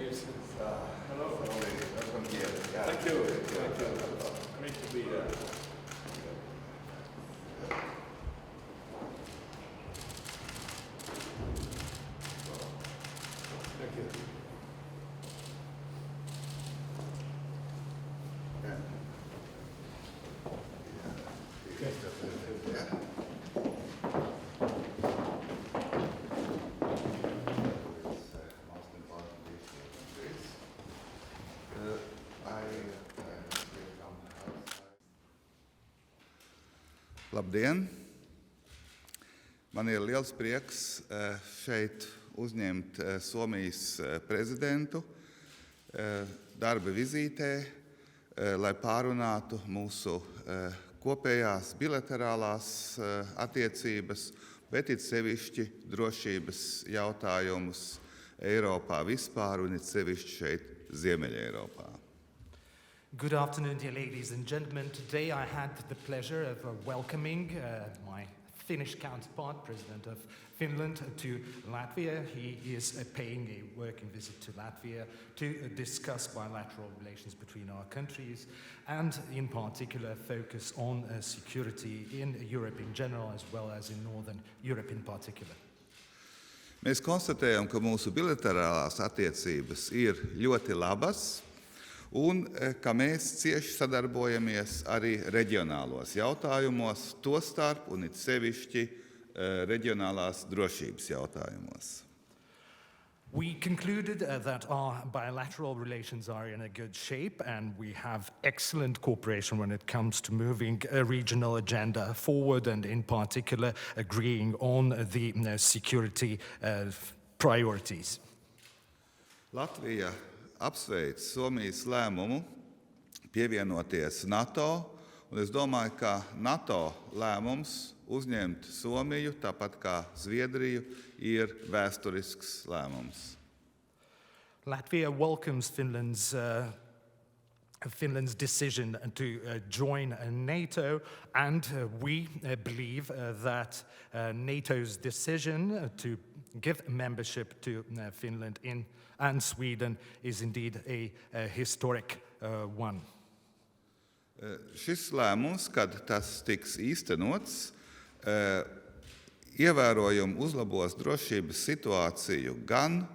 Hello. Welcome here. Yeah. Thank you. Thank you. Great to be here. Thank you. Labdien! Man ir liels prieks šeit uzņemt Somijas prezidentu darba vizītē, lai pārunātu mūsu kopējās bilaterālās attiecības, bet it sevišķi drošības jautājumus Eiropā vispār un it sevišķi šeit Ziemeļa Eiropā. Good afternoon, dear ladies and gentlemen. Today I had the pleasure of welcoming my Finnish counterpart, President of Finland, to Latvia. He is paying a working visit to Latvia to discuss bilateral relations between our countries and in particular focus on security in Europe in general as well as in Northern Europe in particular. Mēs konstatējam, ka mūsu bilaterālās attiecības ir ļoti labas un ka mēs cieši sadarbojamies arī reģionālos jautājumos, tostarp un it sevišķi reģionālās drošības jautājumos. We concluded that our bilateral relations are in a good shape and we have excellent cooperation when it comes to moving a regional agenda forward and in particular agreeing on the security priorities. Latvija apsveic Somijas lēmumu pievienoties NATO, un es domāju, ka NATO lēmums uzņemt Somiju, tāpat kā Zviedriju, ir vēsturisks lēmums. Latvia welcomes Finland's decision to join NATO, and we believe that NATO's decision to give membership to Finland and Sweden is indeed a historic one. Šis lēmums, kad tas tiks īstenots, ievērojami uzlabos drošības situāciju gan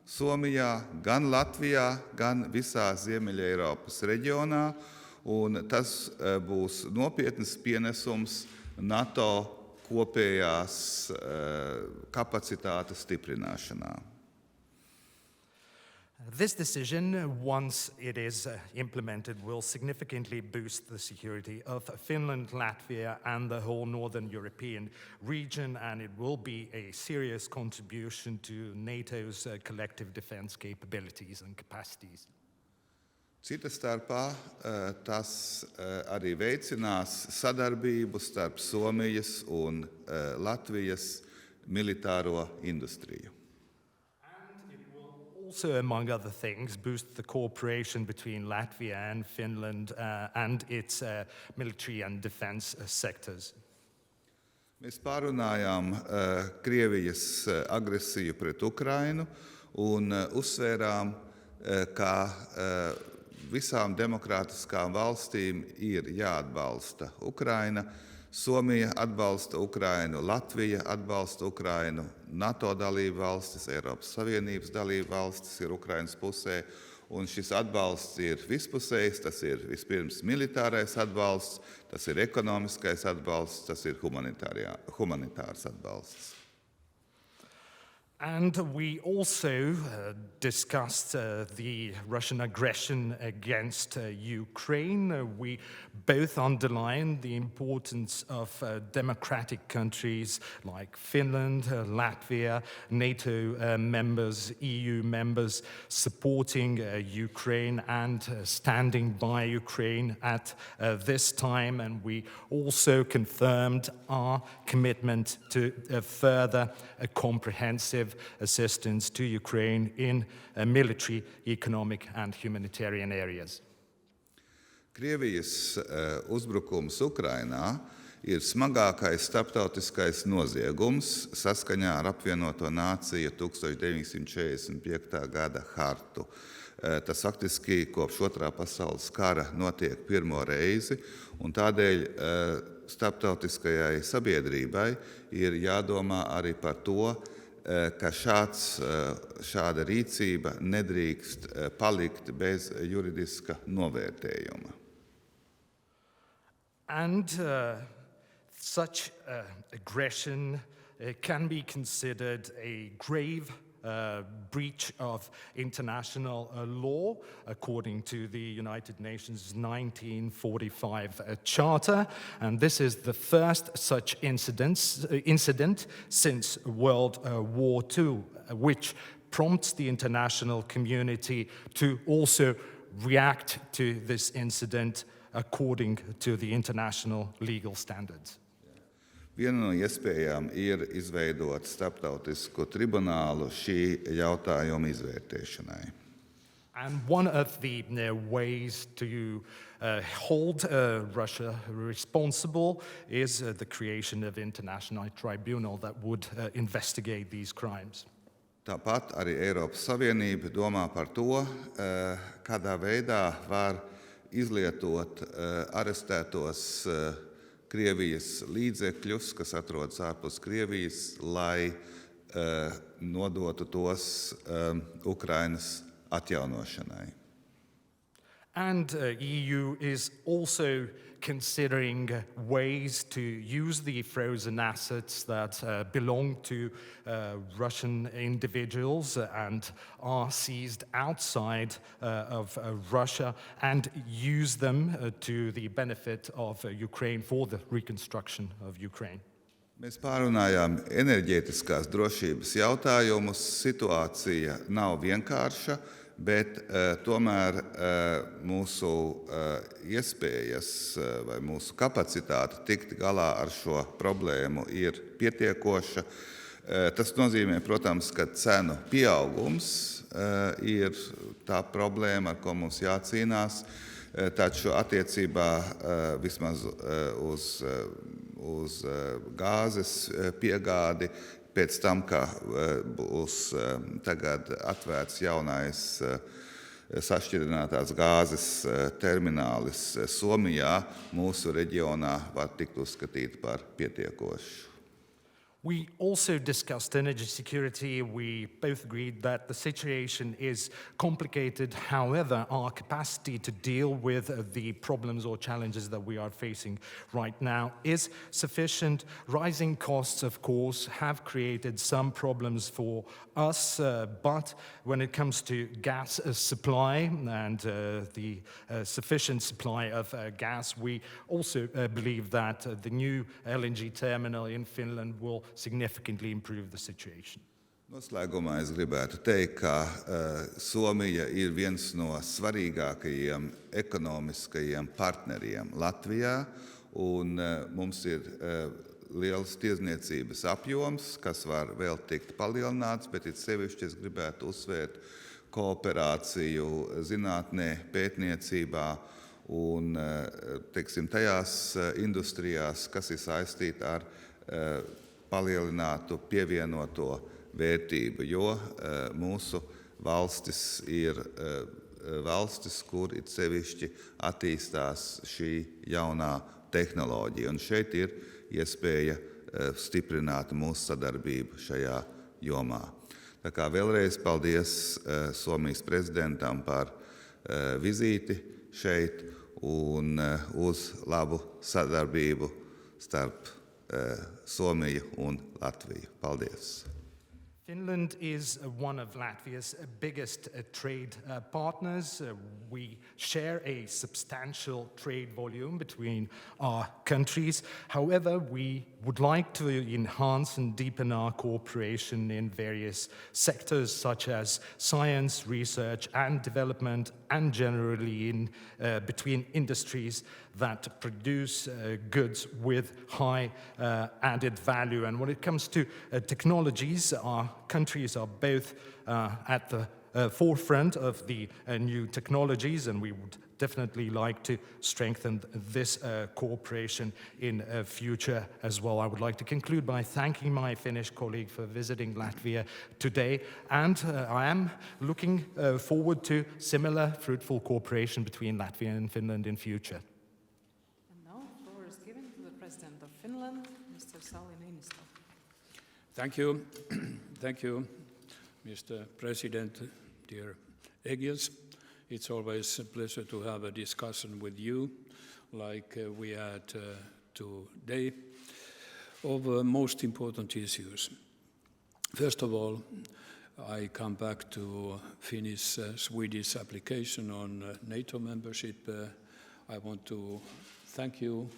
Somijā, gan Latvijā, gan visā Ziemeļa Eiropas reģionā, un tas būs nopietns pienesums NATO kopējās kapacitātes stiprināšanā. This decision, once it is implemented, will significantly boost the security of Finland, Latvia, and the whole Northern European region, and it will be a serious contribution to NATO's collective defense capabilities and capacities. Cita starpā tas arī veicinās sadarbību starp Somijas un Latvijas militāro industriju. Also, among other things, boost the cooperation between Latvia and Finland and its military and defense sectors. Mēs pārunājām Krievijas agresiju pret Ukrainu un uzsvērām, ka visām demokrātiskām valstīm ir jāatbalsta Ukraina. Somija atbalsta Ukrainu, Latvija atbalsta Ukrainu, NATO dalību valstis, Eiropas Savienības dalību valstis ir Ukrainas pusē, un šis atbalsts ir vispusējs, tas ir vispirms militārais atbalsts, tas ir ekonomiskais atbalsts, tas ir humanitārs atbalsts. And we also discussed the Russian aggression against Ukraine. We both underlined the importance of democratic countries like Finland, Latvia, NATO members, EU members, supporting Ukraine and standing by Ukraine at this time. And we also confirmed our commitment to further comprehensive assistance to Ukraine in military, economic and humanitarian areas. Krievijas uzbrukums Ukrainā ir smagākais starptautiskais noziegums saskaņā ar apvienoto nāciju 1945. Gada hartu. Tas faktiski kopš Otrā pasaules kara notiek pirmo reizi, un tādēļ starptautiskajai sabiedrībai ir jādomā arī par to, ka šāda rīcība nedrīkst palikt bez juridiska novērtējuma. And such aggression can be considered a grave breach of international law, according to the United Nations 1945 Charter. And this is the first such incident since World War II, which prompts the international community to also react to this incident according to the international legal standards. Viena no iespējām ir izveidot starptautisku tribunālu šī jautājuma izvērtēšanai. And one of the ways to hold Russia responsible is the creation of an international tribunal that would investigate these crimes. Tāpat arī Eiropas Savienība domā par to, kādā veidā var izlietot arestētos Krievijas līdzekļus, kas atrodas ārpus Krievijas, lai nodotu tos Ukrainas atjaunošanai. And EU is also considering ways to use the frozen assets that belong to Russian individuals and are seized outside of Russia and use them to the benefit of Ukraine for the reconstruction of Ukraine. Mēs pārunājām enerģētiskās drošības jautājumus. Situācija nav vienkārša, bet tomēr mūsu iespējas vai mūsu kapacitāte tikt galā ar šo problēmu ir pietiekoša. Tas nozīmē, protams, ka cenu pieaugums ir tā problēma, ar ko mums jācīnās, taču attiecībā vismaz uz gāzes piegādi pēc tam, ka būs tagad atvērts jaunais sašķidrinātās gāzes terminālis Somijā, mūsu reģionā var tikt uzskatīt par pietiekošu. We also discussed energy security. We both agreed that the situation is complicated. However, our capacity to deal with the problems or challenges that we are facing right now is sufficient. Rising costs, of course, have created some problems for us, but when it comes to gas supply and the sufficient supply of gas, we also believe that the new LNG terminal in Finland will significantly improve the situation. Noslēgumā es gribētu teikt, ka Somija ir viens no svarīgākajiem ekonomiskajiem partneriem Latvijā, un mums ir liels tirdzniecības apjoms, kas var vēl tikt palielināts, bet it sevišķi es gribētu uzsvērt kooperāciju zinātnē, pētniecībā un tajās industrijās, kas ir saistīti ar palielinātu pievienoto vērtību, jo mūsu valstis ir valstis, kur it sevišķi attīstās šī jaunā tehnoloģija. Un šeit ir iespēja stiprināt mūsu sadarbību šajā jomā. Tā kā vēlreiz paldies Somijas prezidentam par vizīti šeit un uz labu sadarbību starp Somiju un Latviju. Paldies! Finland is one of Latvia's biggest trade partners. We share a substantial trade volume between our countries. However, we would like to enhance and deepen our cooperation in various sectors such as science, research and development, and generally in between industries that produce goods with high added value. And when it comes to technologies, our countries are both at the forefront of the new technologies, and we would definitely like to strengthen this cooperation in future as well. I would like to conclude by thanking my Finnish colleague for visiting Latvia today, and I am looking forward to similar fruitful cooperation between Latvia and Finland in future. And now the floor is given to the President of Finland, Mr. Sauli Nīnistes. Thank you. Thank you, Mr. President, dear Egils. It's always a pleasure to have a discussion with you, like we had today, of most important issues. First of all, I come back to Finnish-Swedish application on NATO membership. I want to thank you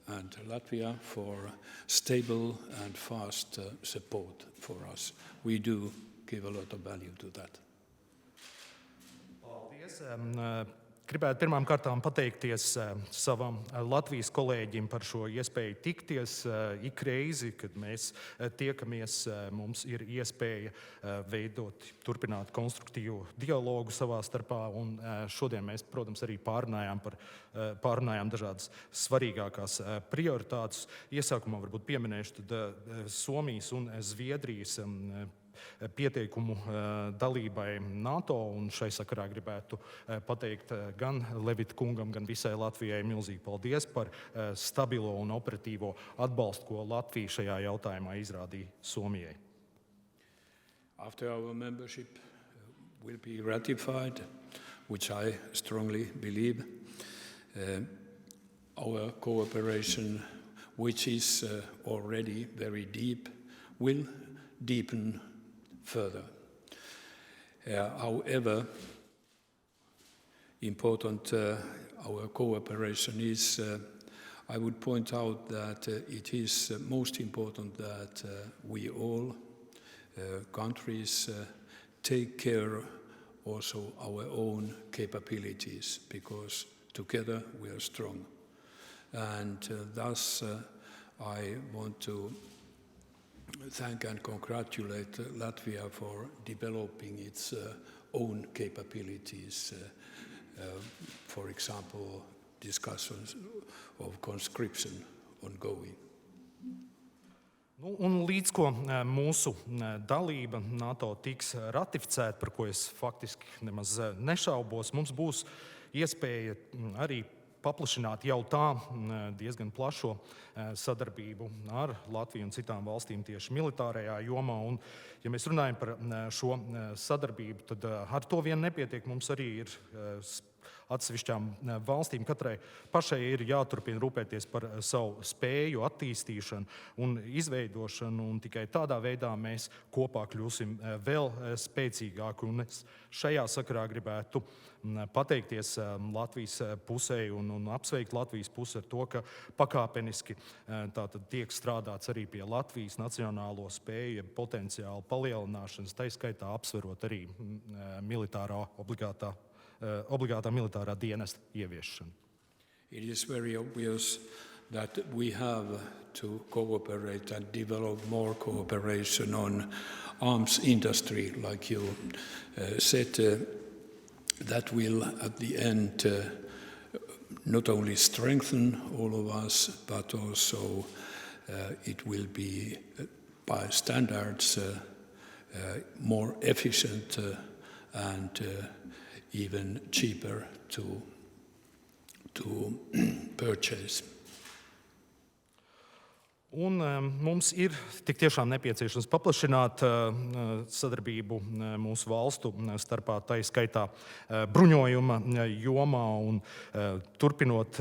and Latvia for stable and fast support for us. We do give a lot of value to that. Paldies. Gribētu pirmām kārtām pateikties savam Latvijas kolēģim par šo iespēju tikties ik reizi, kad mēs tiekamies. Mums ir iespēja turpināt konstruktīvu dialogu savā starpā, un šodien mēs, protams, arī pārunājām dažādas svarīgākās prioritātes. Iesākumā varbūt pieminēšu Somijas un Zviedrijas pieteikumu dalībai NATO, un šai sakarā gribētu pateikt gan Levita kungam, gan visai Latvijai milzīgi paldies par stabilo un operatīvo atbalstu, ko Latvija šajā jautājumā izrādīja Somijai. After our membership will be ratified, which I strongly believe, our cooperation, which is already very deep, will deepen further. However important our cooperation is, I would point out that it is most important that we all countries take care also our own capabilities, because together we are strong. And thus I want to thank and congratulate Latvia for developing its own capabilities. For example, discussions of conscription ongoing. Un līdz ko mūsu dalība NATO tiks ratificēta, par ko es faktiski nemaz nešaubos, mums būs iespēja arī paplašināt jau tā diezgan plašo sadarbību ar Latviju un citām valstīm tieši militārajā jomā. Un, ja mēs runājam par šo sadarbību, tad ar to vien nepietiek. Mums arī ir atsevišķām valstīm katrai pašai ir jāturpina rūpēties par savu spēju attīstīšanu un izveidošanu, un tikai tādā veidā mēs kopā kļūsim vēl spēcīgāki. Un es šajā sakarā gribētu pateikties Latvijas pusē un apsveikt Latvijas pusi ar to, ka pakāpeniski tātad tiek strādāts arī pie Latvijas nacionālo spēju potenciālu palielināšanas, tai skaitā apsverot arī obligātā militārā dienesta ieviešanu. It is very obvious that we have to cooperate and develop more cooperation on arms industry, like you said. That will, at the end, not only strengthen all of us, but also it will be, by standards, more efficient and even cheaper to purchase. Un mums ir tik tiešām nepieciešams paplašināt sadarbību mūsu valstu starpā, tai skaitā bruņojuma jomā, un turpinot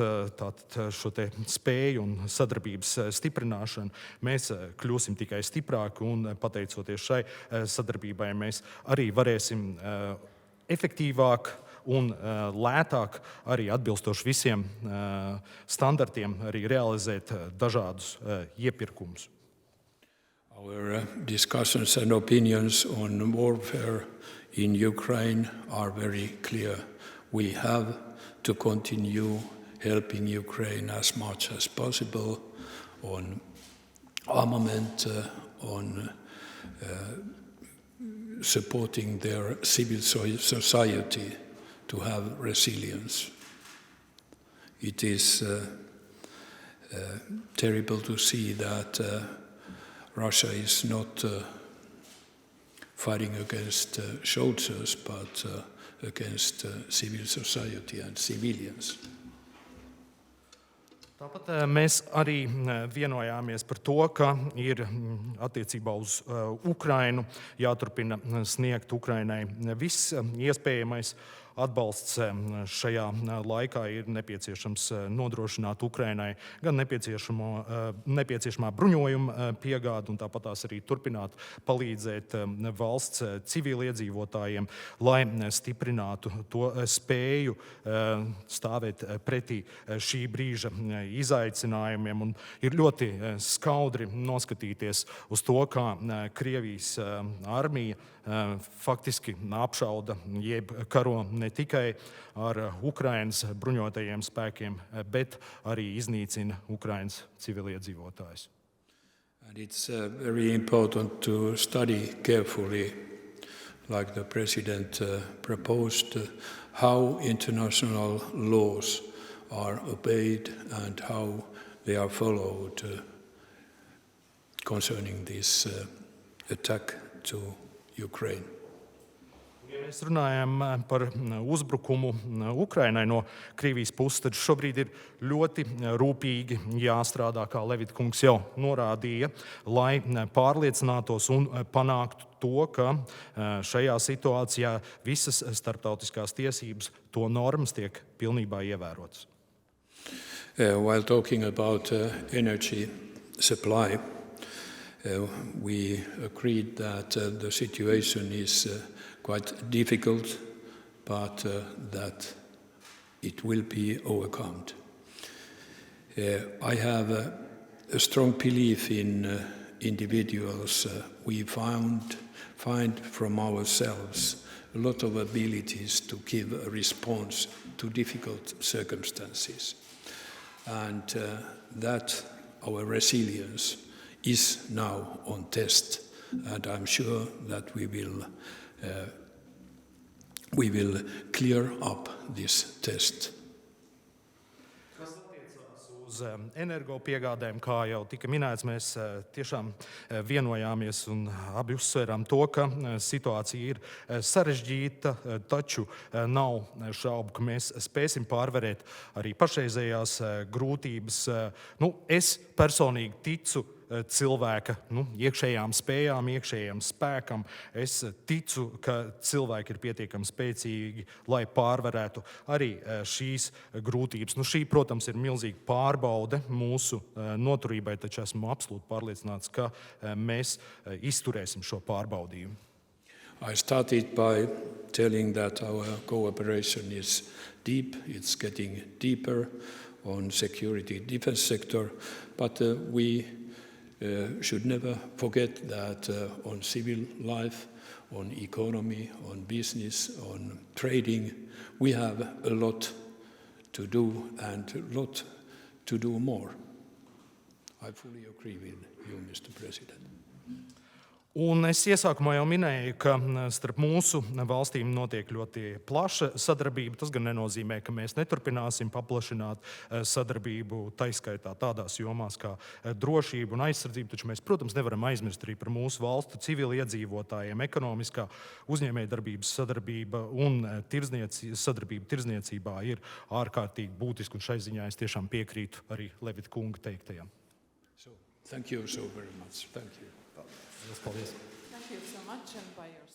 šo te spēju un sadarbības stiprināšanu, mēs kļūsim tikai stiprāki, un pateicoties šai sadarbībai mēs arī varēsim efektīvāk un lētāk, arī atbilstoši visiem standartiem, arī realizēt dažādus iepirkumus. Our discussions and opinions on warfare in Ukraine are very clear. We have to continue helping Ukraine as much as possible on armament, on supporting their civil society to have resilience. It is terrible to see that Russia is not fighting against soldiers, but against civil society and civilians. Tāpat mēs arī vienojāmies par to, ka ir attiecībā uz Ukrainu jāturpina sniegt Ukrainai viss iespējamais atbalsts šajā laikā. Ir nepieciešams nodrošināt Ukrainai gan nepieciešamā bruņojuma piegādi un tāpat tās arī turpināt palīdzēt valsts civiliedzīvotājiem, lai stiprinātu to spēju stāvēt pretī šī brīža izaicinājumiem. Un ir ļoti skaudri noskatīties uz to, kā Krievijas armija faktiski apšauda jeb karo ne tikai ar Ukrainas bruņotajiem spēkiem, bet arī iznīcina Ukrainas civiliedzīvotājus. And it's very important to study carefully, like the president proposed, how international laws are obeyed and how they are followed concerning this attack to Ukraine. Ja mēs runājam par uzbrukumu Ukrainai no Krievijas puses, tad šobrīd ir ļoti rūpīgi jāstrādā, kā Levita kungs jau norādīja, lai pārliecinātos un panāktu to, ka šajā situācijā visas starptautiskās tiesības, to normas tiek pilnībā ievērotas. While talking about energy supply, we agreed that the situation is quite difficult, but that it will be overcome. I have a strong belief in individuals. We find from ourselves a lot of abilities to give a response to difficult circumstances, and that our resilience is now on test, and I'm sure that we will clear up this test. Kas attiecās uz energopiegādēm, kā jau tika minēts, mēs tiešām vienojāmies un abi uzsvērām to, ka situācija ir sarežģīta, taču nav šaubu, ka mēs spēsim pārvarēt arī pašreizējās grūtības. Es personīgi ticu cilvēka iekšējām spējām, iekšējām spēkam. Es ticu, ka cilvēki ir pietiekami spēcīgi, lai pārvarētu arī šīs grūtības. Šī, protams, ir milzīga pārbaude mūsu noturībai, taču esmu absolūti pārliecināts, ka mēs izturēsim šo pārbaudījumu. I started by telling that our cooperation is deep, it's getting deeper on security defense sector, but we should never forget that on civil life, on economy, on business, on trading, we have a lot to do and a lot to do more. I fully agree with you, Mr. President. Un es iesākumā jau minēju, ka starp mūsu valstīm notiek ļoti plaša sadarbība. Tas gan nenozīmē, ka mēs neturpināsim paplašināt sadarbību, taiskaitā tādās jomās kā drošība un aizsardzība, taču mēs, protams, nevaram aizmirst arī par mūsu valstu civiliedzīvotājiem. Ekonomiskā uzņēmējdarbības sadarbība un sadarbība tirdzniecībā ir ārkārtīgi būtiska, un šai ziņā es tiešām piekrītu arī Levita kunga teiktajam. So, thank you so very much. Thank you. Paldies. Thank you so much, and by your